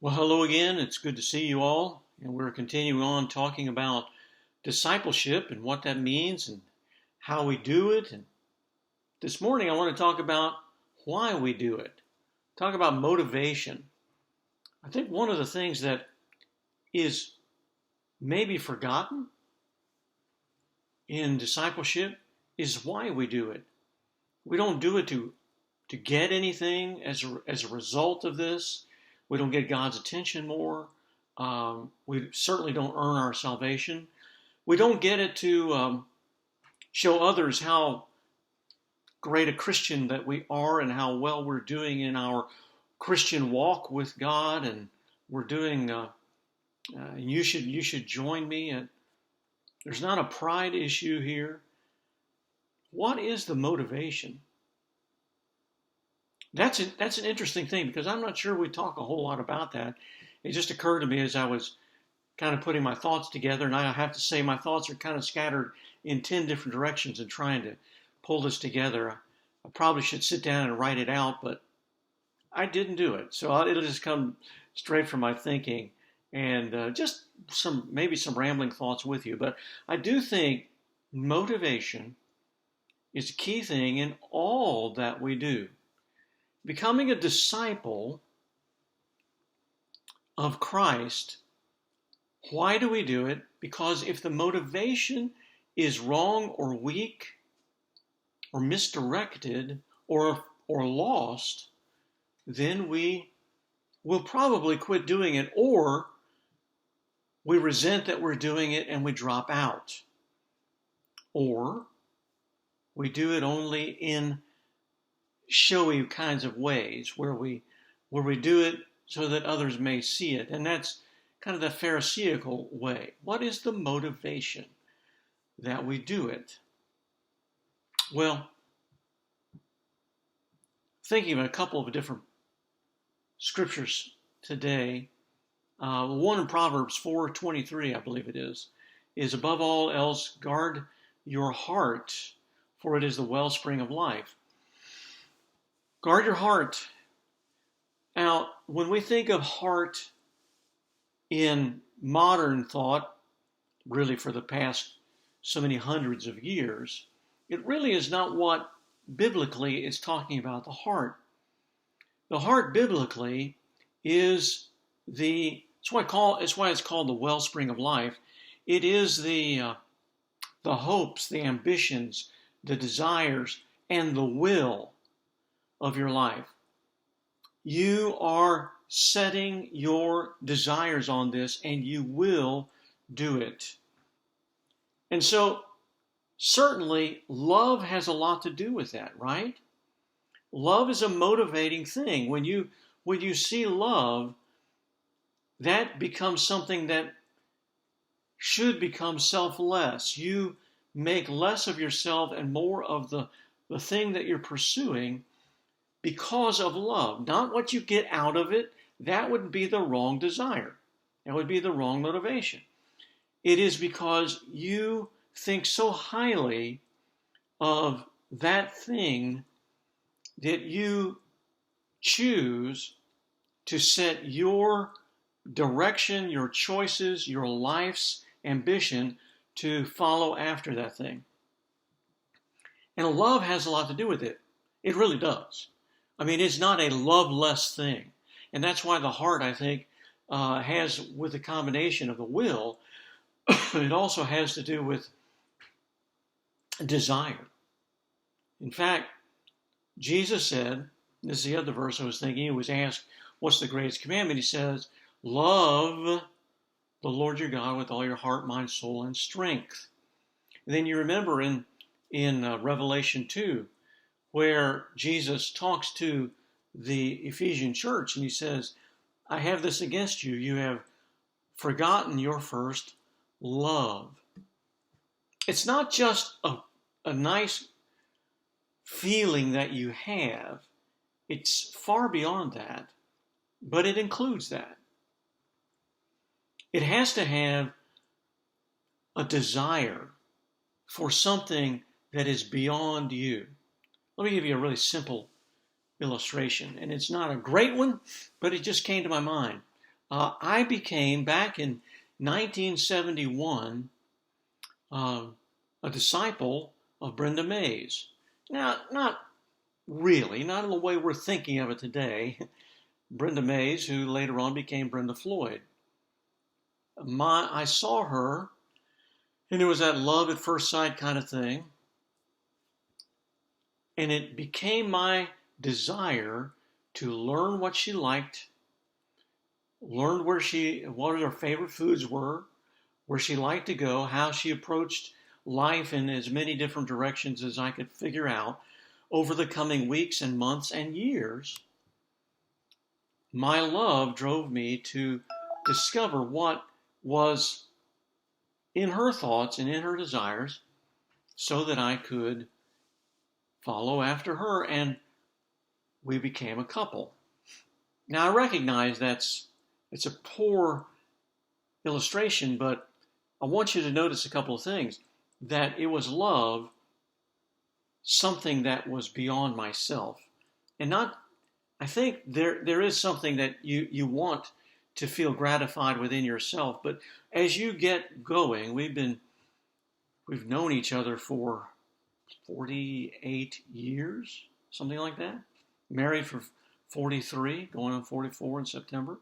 Well, hello again. It's good to see you all. And we're continuing on talking about discipleship and what that means and how we do it. And this morning, I want to talk about why we do it. Talk about motivation. I think one of the things that is maybe forgotten in discipleship is why we do it. We don't do it to get anything as a result of this. We don't get God's attention more. We certainly don't earn our salvation. We don't get it to show others how great a Christian that we are and how well we're doing in our Christian walk with God. And we're doing. You should join me. There's not a pride issue here. What is the motivation? That's an interesting thing because I'm not sure we talk a whole lot about that. It just occurred to me as I was kind of putting my thoughts together, and I have to say my thoughts are kind of scattered in 10 different directions and trying to pull this together. I probably should sit down and write it out, but I didn't do it. So it'll just come straight from my thinking and just maybe some rambling thoughts with you. But I do think motivation is a key thing in all that we do. Becoming a disciple of Christ, why do we do it? Because if the motivation is wrong or weak or misdirected or lost, then we will probably quit doing it, or we resent that we're doing it and we drop out. Or we do it only in showy kinds of ways where we do it so that others may see it. And that's kind of the Pharisaical way. What is the motivation that we do it? Well, thinking of a couple of different scriptures today, one in Proverbs 4:23, I believe it is above all else, guard your heart, for it is the wellspring of life. Guard your heart. Now, when we think of heart in modern thought, really for the past so many hundreds of years, it really is not what biblically is talking about the heart. The heart biblically is it's why it's called the wellspring of life. It is the hopes, the ambitions, the desires, and the will of your life. You are setting your desires on this and you will do it. And so certainly love has a lot to do with that, right? Love is a motivating thing. When you see love, that becomes something that should become selfless. You make less of yourself and more of the thing that you're pursuing because of love. Not what you get out of it. That would be the wrong desire. That would be the wrong motivation. It is because you think so highly of that thing that you choose to set your direction, your choices, your life's ambition to follow after that thing. And love has a lot to do with it. It really does. I mean, it's not a loveless thing. And that's why the heart, I think, has, with the combination of the will, it also has to do with desire. In fact, Jesus said, this is the other verse I was thinking, he was asked, what's the greatest commandment? He says, love the Lord your God with all your heart, mind, soul, and strength. And then you remember in Revelation 2, where Jesus talks to the Ephesian church and he says, I have this against you. You have forgotten your first love. It's not just a nice feeling that you have. It's far beyond that, but it includes that. It has to have a desire for something that is beyond you. Let me give you a really simple illustration, and it's not a great one, but it just came to my mind. I became, back in 1971, a disciple of Brenda Mays. Now, not really, not in the way we're thinking of it today. Brenda Mays, who later on became Brenda Floyd. I saw her, and it was that love at first sight kind of thing. And it became my desire to learn what she liked, learn what her favorite foods were, where she liked to go, how she approached life in as many different directions as I could figure out over the coming weeks and months and years. My love drove me to discover what was in her thoughts and in her desires so that I could follow after her, and we became a couple. Now, I recognize it's a poor illustration, but I want you to notice a couple of things. That it was love, something that was beyond myself. And not, I think there is something that you want to feel gratified within yourself, but as you get going, we've known each other for 48 years, something like that. Married for 43, going on 44 in September.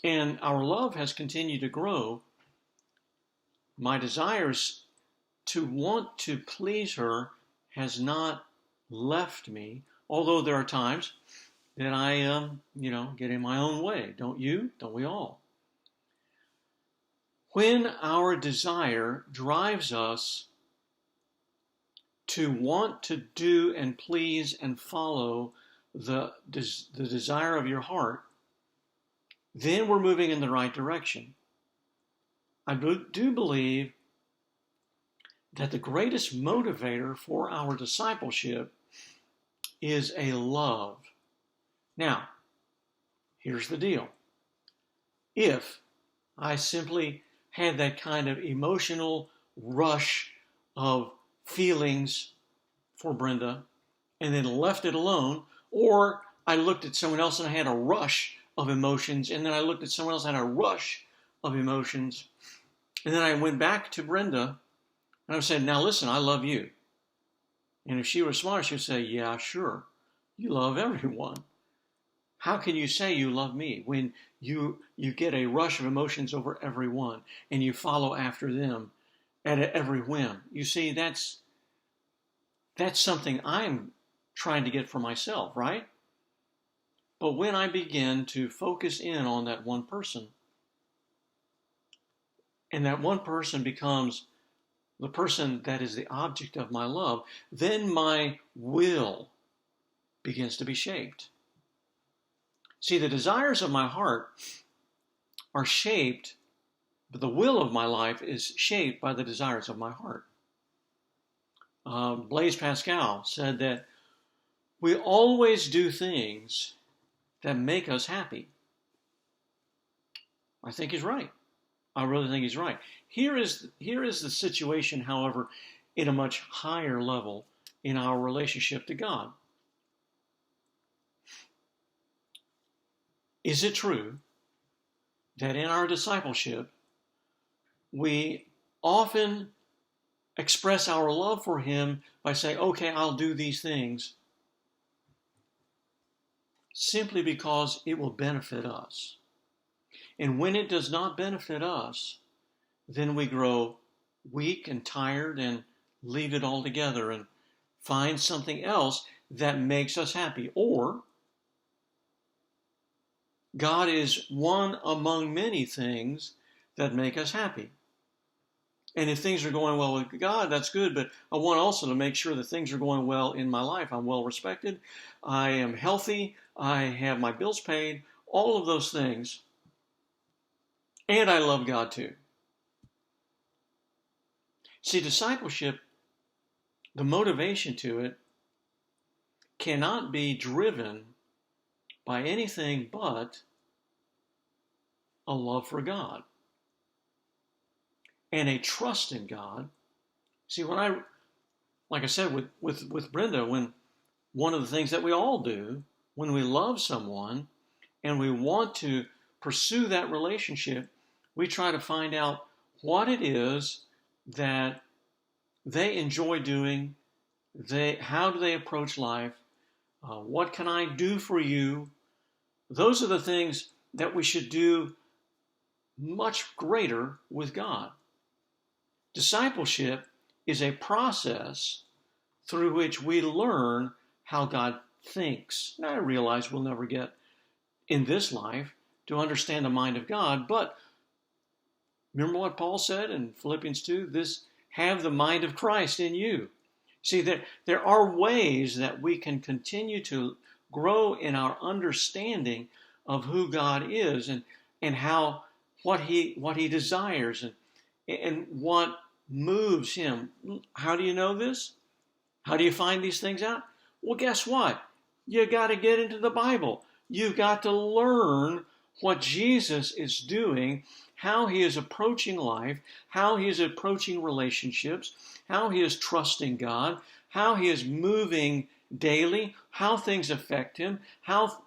And our love has continued to grow. My desires to want to please her has not left me, although there are times that I, get in my own way. Don't you? Don't we all? When our desire drives us to want to do and please and follow the desire of your heart, then we're moving in the right direction. I do believe that the greatest motivator for our discipleship is a love. Now, here's the deal. If I simply had that kind of emotional rush of feelings for Brenda and then left it alone, or I looked at someone else and I had a rush of emotions, and then I looked at someone else and had a rush of emotions, and then I went back to Brenda and I said, now listen, I love you. And if she was smart, she would say, yeah, sure. You love everyone. How can you say you love me when you get a rush of emotions over everyone and you follow after them at every whim? You see, that's something I'm trying to get for myself, right? But when I begin to focus in on that one person, and that one person becomes the person that is the object of my love, then my will begins to be shaped. See, the desires of my heart are shaped, but the will of my life is shaped by the desires of my heart. Blaise Pascal said that we always do things that make us happy. I think he's right. I really think he's right. Here is the situation, however, in a much higher level in our relationship to God. Is it true that in our discipleship, we often express our love for Him by saying, okay, I'll do these things, simply because it will benefit us? And when it does not benefit us, then we grow weak and tired and leave it all together and find something else that makes us happy. Or God is one among many things that make us happy. And if things are going well with God, that's good, but I want also to make sure that things are going well in my life. I'm well respected, I am healthy, I have my bills paid, all of those things. And I love God too. See, discipleship, the motivation to it, cannot be driven by anything but a love for God and a trust in God. See, like I said with Brenda, when one of the things that we all do when we love someone and we want to pursue that relationship, we try to find out what it is that they enjoy doing. How do they approach life? What can I do for you? Those are the things that we should do much greater with God. Discipleship is a process through which we learn how God thinks. Now, I realize we'll never get in this life to understand the mind of God, but remember what Paul said in Philippians 2? This, have the mind of Christ in you. See, there are ways that we can continue to grow in our understanding of who God is and how what he desires and what moves him. How do you know this? How do you find these things out? Well, guess what? You got to get into the Bible. You've got to learn what Jesus is doing, how he is approaching life, how he is approaching relationships, how he is trusting God, how he is moving daily, how things affect him, how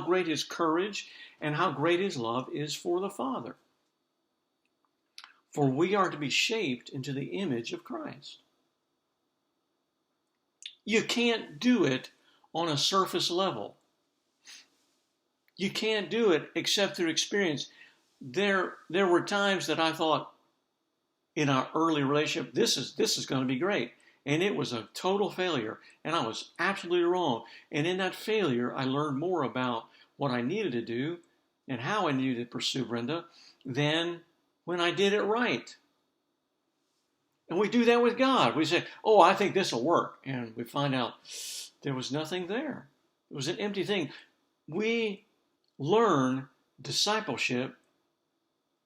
great his courage and how great his love is for the Father. For we are to be shaped into the image of Christ. You can't do it on a surface level. You can't do it except through experience. There were times that I thought in our early relationship, this is going to be great. And it was a total failure. And I was absolutely wrong. And in that failure, I learned more about what I needed to do and how I needed to pursue Brenda than when I did it right. And we do that with God. We say, oh, I think this will work. And we find out there was nothing there. It was an empty thing. We learn discipleship,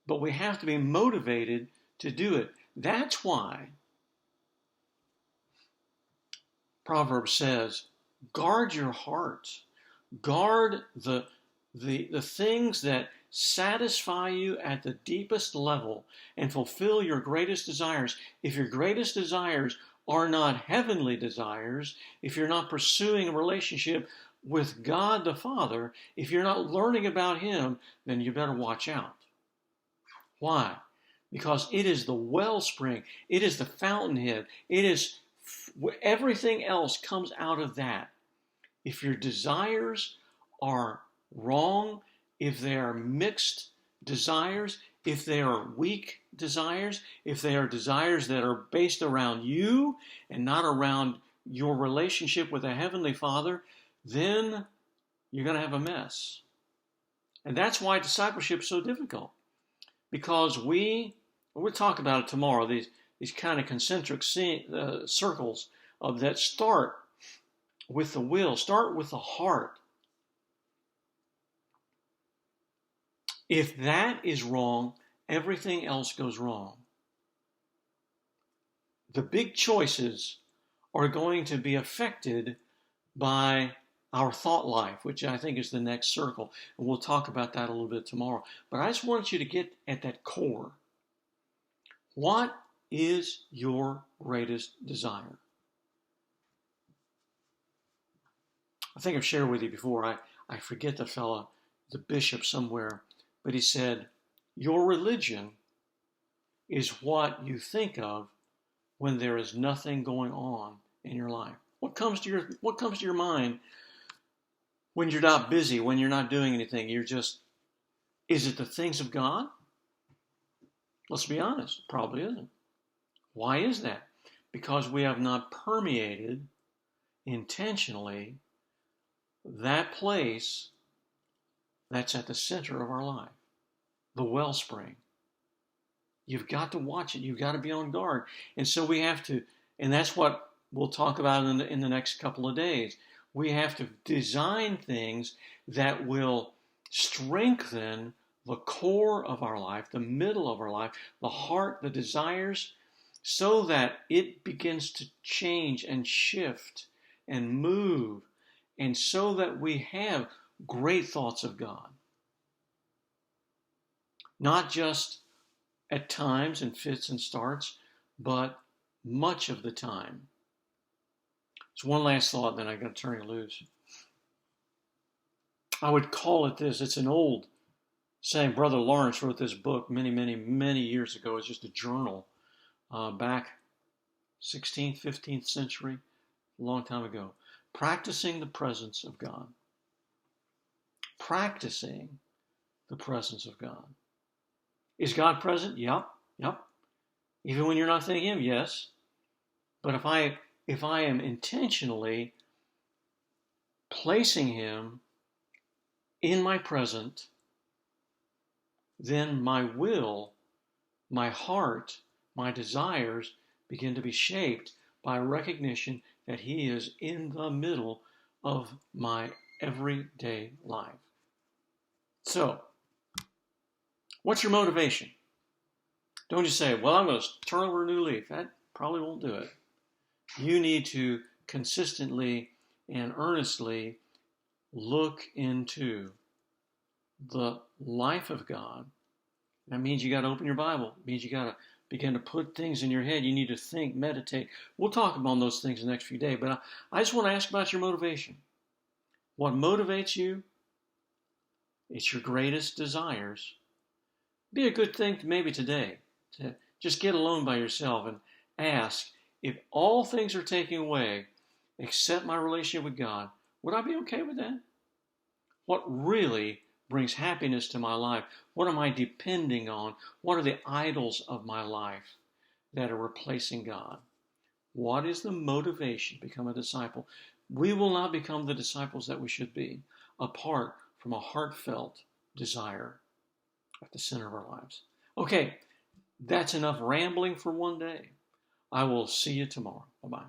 but we have to be motivated to do it. That's why Proverbs says, guard your heart. Guard the things that satisfy you at the deepest level and fulfill your greatest desires. If your greatest desires are not heavenly desires, if you're not pursuing a relationship with God the Father, if you're not learning about him, then you better watch out. Why? Because it is the wellspring. It is the fountainhead. It is everything else comes out of that. If your desires are wrong, if they are mixed desires, if they are weak desires, if they are desires that are based around you and not around your relationship with the Heavenly Father, then you're going to have a mess. And that's why discipleship is so difficult. Because we'll talk about it tomorrow, these kind of concentric circles of that start with the will, start with the heart. If that is wrong, everything else goes wrong. The big choices are going to be affected by our thought life, which I think is the next circle. And we'll talk about that a little bit tomorrow. But I just want you to get at that core. What is your greatest desire? I think I've shared with you before. I forget the fellow, the bishop somewhere, but he said, your religion is what you think of when there is nothing going on in your life. What comes to your mind when you're not busy, when you're not doing anything? Is it the things of God? Let's be honest, it probably isn't. Why is that? Because we have not permeated intentionally that place that's at the center of our life, the wellspring. You've got to watch it. You've got to be on guard. And so we have to, and that's what we'll talk about in the next couple of days. We have to design things that will strengthen the core of our life, the middle of our life, the heart, the desires, so that it begins to change and shift and move, and so that we have great thoughts of God. Not just at times and fits and starts, but much of the time. There's one last thought, then I'm going to turn you loose. I would call it this. It's an old saying. Brother Lawrence wrote this book many, many, many years ago. It's just a journal back 16th, 15th century, a long time ago. Practicing the presence of God. Practicing the presence of God. Is God present? Yep. Even when you're not thinking Him, yes. But if I am intentionally placing Him in my present, then my will, my heart, my desires begin to be shaped by recognition that He is in the middle of my everyday life. So, what's your motivation? Don't just say, well, I'm going to turn over a new leaf. That probably won't do it. You need to consistently and earnestly look into the life of God. That means you got to open your Bible. It means you got to begin to put things in your head. You need to think, meditate. We'll talk about those things in the next few days, but I just want to ask about your motivation. What motivates you? It's your greatest desires. Be a good thing maybe today to just get alone by yourself and ask, if all things are taken away except my relationship with God, would I be okay with that? What really brings happiness to my life? What am I depending on? What are the idols of my life that are replacing God? What is the motivation to become a disciple? We will not become the disciples that we should be apart from a heartfelt desire at the center of our lives. Okay, that's enough rambling for one day. I will see you tomorrow. Bye-bye.